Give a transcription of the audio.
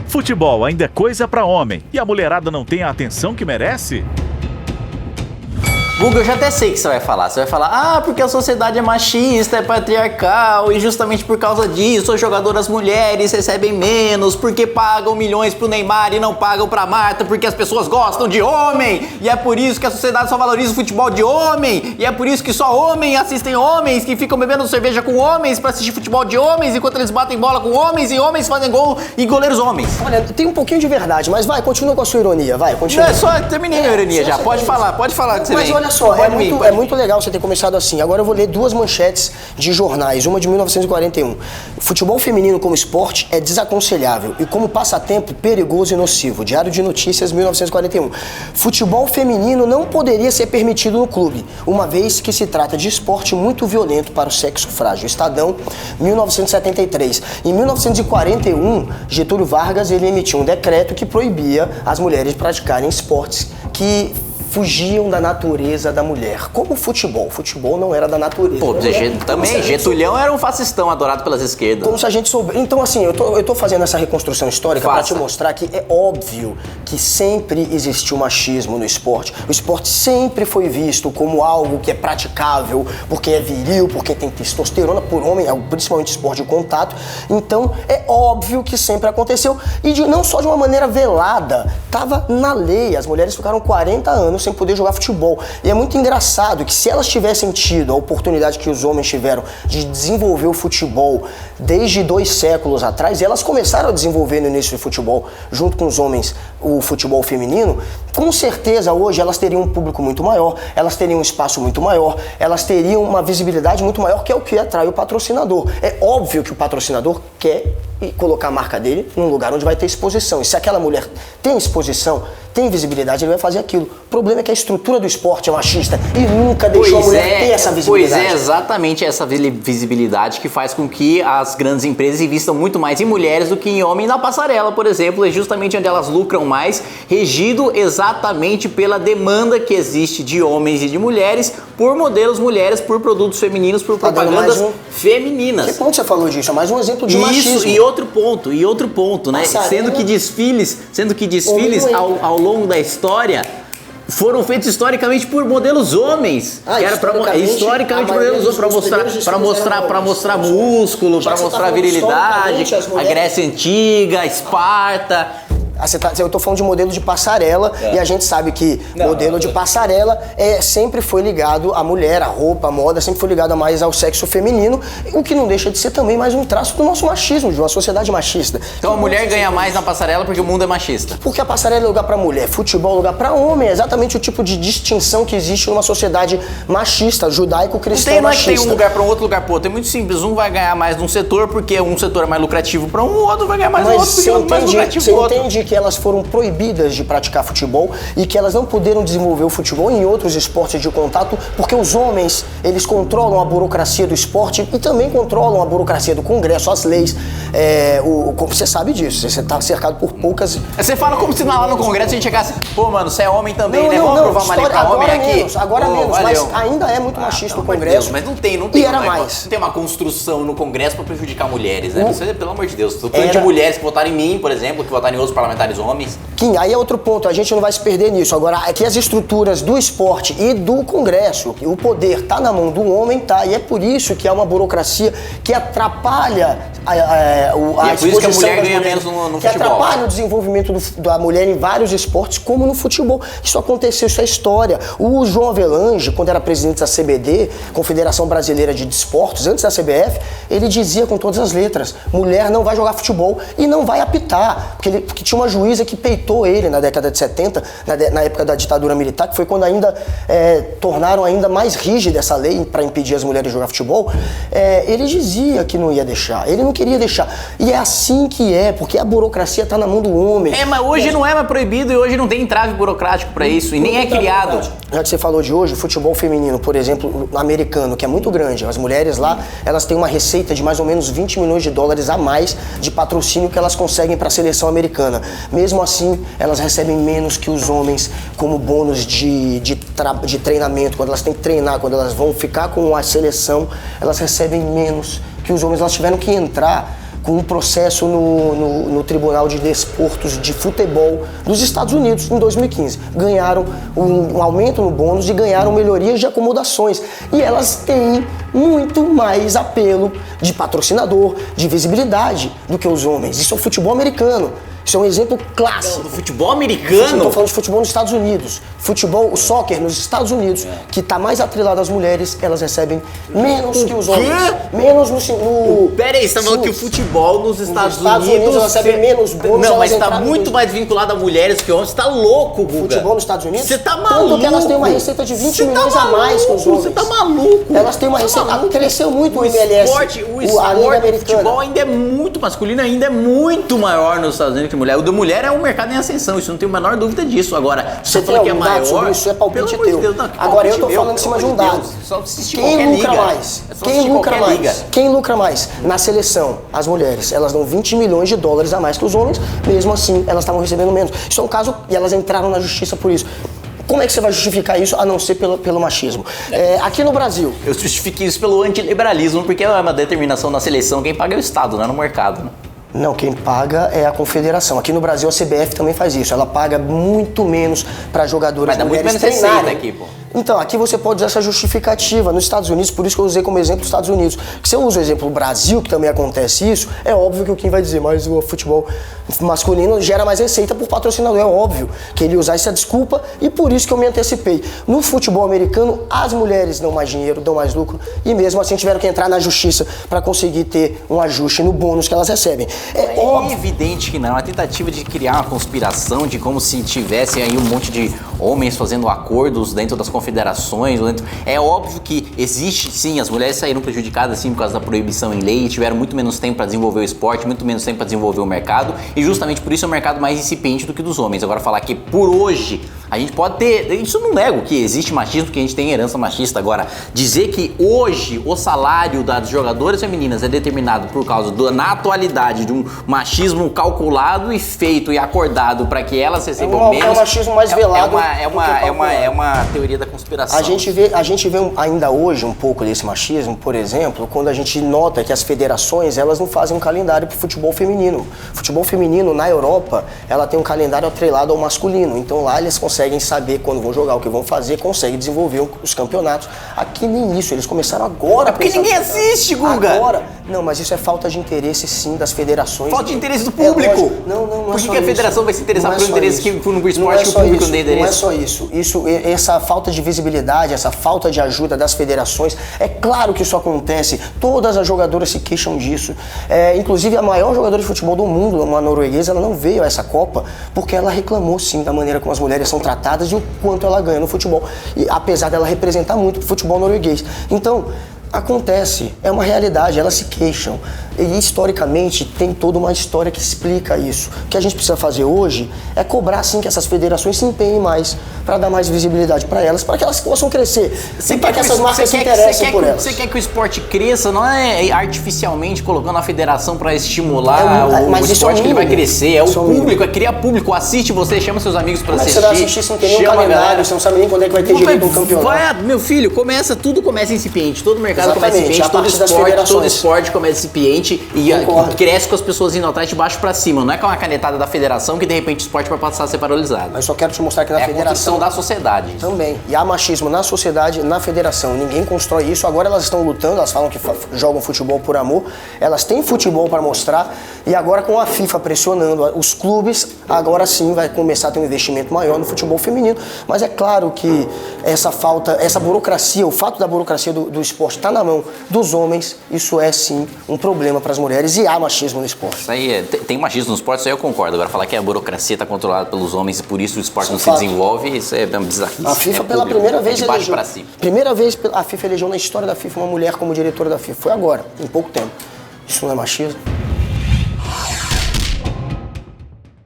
Futebol ainda é coisa pra homem e a mulherada não tem a atenção que merece? Guga, eu já até sei o que você vai falar. Você vai falar, porque a sociedade é machista, é patriarcal e justamente por causa disso as jogadoras mulheres recebem menos porque pagam milhões pro Neymar e não pagam pra Marta porque as pessoas gostam de homem e é por isso que a sociedade só valoriza o futebol de homem e é por isso que só homens assistem homens que ficam bebendo cerveja com homens pra assistir futebol de homens enquanto eles batem bola com homens e homens fazem gol e goleiros homens. Olha, tem um pouquinho de verdade, mas vai, continua com a sua ironia, vai, continua. Não, só terminei a ironia já, pode falar que você mas vem. olha só, é muito legal você ter começado assim. Agora eu vou ler duas manchetes de jornais, uma de 1941. Futebol feminino como esporte é desaconselhável e como passatempo perigoso e nocivo. Diário de Notícias, 1941. Futebol feminino não poderia ser permitido no clube, uma vez que se trata de esporte muito violento para o sexo frágil. Estadão, 1973. Em 1941, Getúlio Vargas ele emitiu um decreto que proibia as mulheres de praticarem esportes que fugiam da natureza da mulher, como o futebol. O futebol não era da natureza. Pô, também, Getulhão era um fascistão adorado pelas esquerdas. Como se a gente soubesse. Então, assim, eu tô fazendo essa reconstrução histórica para te mostrar que é óbvio que sempre existiu machismo no esporte. O esporte sempre foi visto como algo que é praticável, porque é viril, porque tem testosterona por homem, principalmente esporte de contato. Então, é óbvio que sempre aconteceu. E não só de uma maneira velada, tava na lei. As mulheres ficaram 40 anos sem poder jogar futebol. E é muito engraçado que se elas tivessem tido a oportunidade que os homens tiveram de desenvolver o futebol desde 2 séculos atrás, e elas começaram a desenvolver no início do futebol, junto com os homens, o futebol feminino, com certeza hoje elas teriam um público muito maior, elas teriam um espaço muito maior, elas teriam uma visibilidade muito maior, que é o que atrai o patrocinador. É óbvio que o patrocinador quer colocar a marca dele num lugar onde vai ter exposição. E se aquela mulher tem exposição, tem visibilidade, ele vai fazer aquilo. O problema é que a estrutura do esporte é machista e nunca deixou a mulher ter essa visibilidade. Pois é, exatamente essa visibilidade que faz com que as grandes empresas investam muito mais em mulheres do que em homens. Na passarela, por exemplo, é justamente onde elas lucram mais, regido exatamente pela demanda que existe de homens e de mulheres por modelos mulheres, por produtos femininos, por propagandas femininas. Que ponto você falou disso? É mais um exemplo de machismo. Isso, e outro ponto, né? Sendo que desfiles ao longo da história foram feitos historicamente por modelos homens. Historicamente modelos homens para mostrar músculo, para mostrar virilidade, a Grécia Antiga, Esparta. Eu tô falando de modelo de passarela e a gente sabe que modelo de passarela sempre foi ligado à mulher, a roupa, a moda, sempre foi ligado mais ao sexo feminino, o que não deixa de ser também mais um traço do nosso machismo, de uma sociedade machista. Então a mulher ganha mais na passarela porque o mundo é machista. Porque a passarela é lugar pra mulher, futebol é lugar pra homem, é exatamente o tipo de distinção que existe numa sociedade machista, judaico-cristã machista. Não tem um lugar pra um, outro lugar pro outro, é muito simples, um vai ganhar mais num setor porque um setor é mais lucrativo pra um, o outro vai ganhar mais no outro porque o outro é mais lucrativo pro outro. Entende que elas foram proibidas de praticar futebol e que elas não puderam desenvolver o futebol em outros esportes de contato porque os homens, eles controlam a burocracia do esporte e também controlam a burocracia do Congresso, as leis. Você sabe disso, você está cercado por poucas... Você fala como se lá no Congresso a gente chegasse, pô, mano, você é homem também, né? Vamos provar uma lei pra homem aqui. Agora menos, mas ainda é muito machista o Congresso. Mas não tem Não tem uma construção no Congresso pra prejudicar mulheres, né? Você, pelo amor de Deus, tô falando de mulheres que votaram em mim, por exemplo, que votaram em outros parlamentares homens. Kim, aí é outro ponto, a gente não vai se perder nisso. Agora, é que as estruturas do esporte e do Congresso, o poder tá na mão do homem, tá? E é por isso que há uma burocracia que atrapalha a por isso que a mulher ganha menos no futebol. Que atrapalha o desenvolvimento da mulher em vários esportes, como no futebol. Isso aconteceu, isso é história. O João Avelange, quando era presidente da CBD, Confederação Brasileira de Desportos, antes da CBF, ele dizia com todas as letras, mulher não vai jogar futebol e não vai apitar, porque tinha uma juíza que peitou ele na década de 70, na época da ditadura militar, que foi quando ainda tornaram ainda mais rígida essa lei para impedir as mulheres de jogar futebol. Ele dizia que não ia deixar, ele não queria deixar. E é assim que porque a burocracia está na mão do homem. Mas hoje não é mais proibido e hoje não tem entrave burocrático para isso e nem é criado. Já que você falou de hoje, o futebol feminino, por exemplo, americano, que é muito grande, as mulheres lá, elas têm uma receita de mais ou menos 20 milhões de dólares a mais de patrocínio que elas conseguem para a seleção americana. Mesmo assim, elas recebem menos que os homens como bônus de treinamento. Quando elas têm que treinar, quando elas vão ficar com a seleção, elas recebem menos que os homens. Elas tiveram que entrar com um processo no Tribunal de Desportos de Futebol dos Estados Unidos em 2015. Ganharam um aumento no bônus e ganharam melhorias de acomodações. E elas têm muito mais apelo de patrocinador, de visibilidade do que os homens. Isso é o futebol americano. Isso é um exemplo clássico. Do futebol americano? Estou falando de futebol nos Estados Unidos. Futebol, o soccer nos Estados Unidos, que está mais atrelado às mulheres, elas recebem menos que os homens. Menos no... Pera aí, você tá falando que o futebol nos Estados Unidos elas recebem menos bônus. Não, mas tá muito mais vinculado a mulheres que homens. Você tá louco, Guga. Futebol nos Estados Unidos? Você tá maluco. Tanto que elas têm uma receita de 20 milhões a mais que os homens. Você tá maluco. Elas têm uma receita... Cresceu muito o MLS. O futebol ainda é muito masculino, ainda é muito maior nos Estados Unidos que mulher. O da mulher é um mercado em ascensão, isso não tem a menor dúvida disso. Agora, você falou que é maior, sobre isso é palpite teu. Deus, não, agora eu tô falando em cima de um dado. Quem lucra mais? Quem lucra mais? Quem lucra mais? Na seleção, as mulheres, elas dão 20 milhões de dólares a mais que os homens, mesmo assim, elas estavam recebendo menos. Isso é um caso, e elas entraram na justiça por isso. Como é que você vai justificar isso a não ser pelo machismo? Aqui no Brasil... Eu justifico isso pelo antiliberalismo, porque é uma determinação da seleção, quem paga é o Estado, não é no mercado, né? Não, quem paga é a confederação. Aqui no Brasil a CBF também faz isso. Ela paga muito menos para jogadoras mulheres treinarem. Aqui, pô. Então, aqui você pode usar essa justificativa. Nos Estados Unidos, por isso que eu usei como exemplo os Estados Unidos. Se eu uso o exemplo do Brasil, que também acontece isso, é óbvio que o Kim vai dizer, mas o futebol masculino gera mais receita por patrocinador. É óbvio que ele usar essa desculpa e por isso que eu me antecipei. No futebol americano, as mulheres dão mais dinheiro, dão mais lucro e mesmo assim tiveram que entrar na justiça para conseguir ter um ajuste no bônus que elas recebem. É evidente que não. É uma tentativa de criar uma conspiração de como se tivesse aí um monte de homens fazendo acordos dentro das confederações. É óbvio que existe sim, as mulheres saíram prejudicadas sim por causa da proibição em lei e tiveram muito menos tempo para desenvolver o esporte, muito menos tempo para desenvolver o mercado e justamente por isso é um mercado mais incipiente do que dos homens. Agora falar que por hoje a gente pode ter, isso não nego que existe machismo, que a gente tem herança machista. Agora, dizer que hoje o salário das jogadoras femininas é determinado por causa na atualidade de um machismo calculado e feito e acordado para que elas recebam menos. É um machismo mais velado. É uma teoria da conspiração. A gente vê ainda hoje um pouco desse machismo, por exemplo, quando a gente nota que as federações elas não fazem um calendário para o futebol feminino. Futebol feminino na Europa, ela tem um calendário atrelado ao masculino. Então lá eles conseguem saber quando vão jogar, o que vão fazer, conseguem desenvolver os campeonatos. Aqui nem isso, eles começaram agora. Porque ninguém assiste, Guga. Agora. Não, mas isso é falta de interesse sim das federações. Falta de interesse do público. Não Por que a federação vai se interessar por um interesse que no esporte que o público não tem interesse? Não é só isso. Essa falta de visibilidade, essa falta de ajuda das federações, é claro que isso acontece. Todas as jogadoras se queixam disso. Inclusive a maior jogadora de futebol do mundo, uma norueguesa, ela não veio a essa Copa porque ela reclamou sim da maneira como as mulheres são tratadas e o quanto ela ganha no futebol. E apesar dela representar muito o futebol norueguês. Então, acontece, é uma realidade, elas se queixam. E historicamente tem toda uma história que explica isso. O que a gente precisa fazer hoje é cobrar sim que essas federações se empenhem mais para dar mais visibilidade para elas possam crescer. E para que essas marcas se interessem por elas. Você quer que o esporte cresça, não é artificialmente colocando a federação para estimular o esporte que ele vai crescer. É o público, é criar público. Assiste você, chama seus amigos para assistir. Você vai assistir sem ter nenhum calendário, você não sabe nem quando é que vai ter direito um campeonato. Meu filho, tudo começa incipiente, todo mercado começa incipiente, todo esporte começa incipiente. E cresce com as pessoas indo atrás de baixo pra cima. Não é com uma canetada da federação que de repente o esporte vai passar a ser paralisado. Mas só quero te mostrar que na federação... É a construção da sociedade. Também. E há machismo na sociedade, na federação. Ninguém constrói isso. Agora elas estão lutando, elas falam que jogam futebol por amor. Elas têm futebol para mostrar. E agora com a FIFA pressionando os clubes, agora sim vai começar a ter um investimento maior no futebol feminino. Mas é claro que essa burocracia, o fato da burocracia do esporte estar na mão dos homens, isso é sim um problema para as mulheres e há machismo no esporte. Isso aí tem machismo no esporte, isso aí eu concordo. Agora falar que a burocracia está controlada pelos homens e por isso o esporte não se desenvolve, isso é bizarro. A FIFA pela primeira vez elegeu. Primeira vez a FIFA elegeu na história da FIFA uma mulher como diretora da FIFA. Foi agora, em pouco tempo. Isso não é machismo?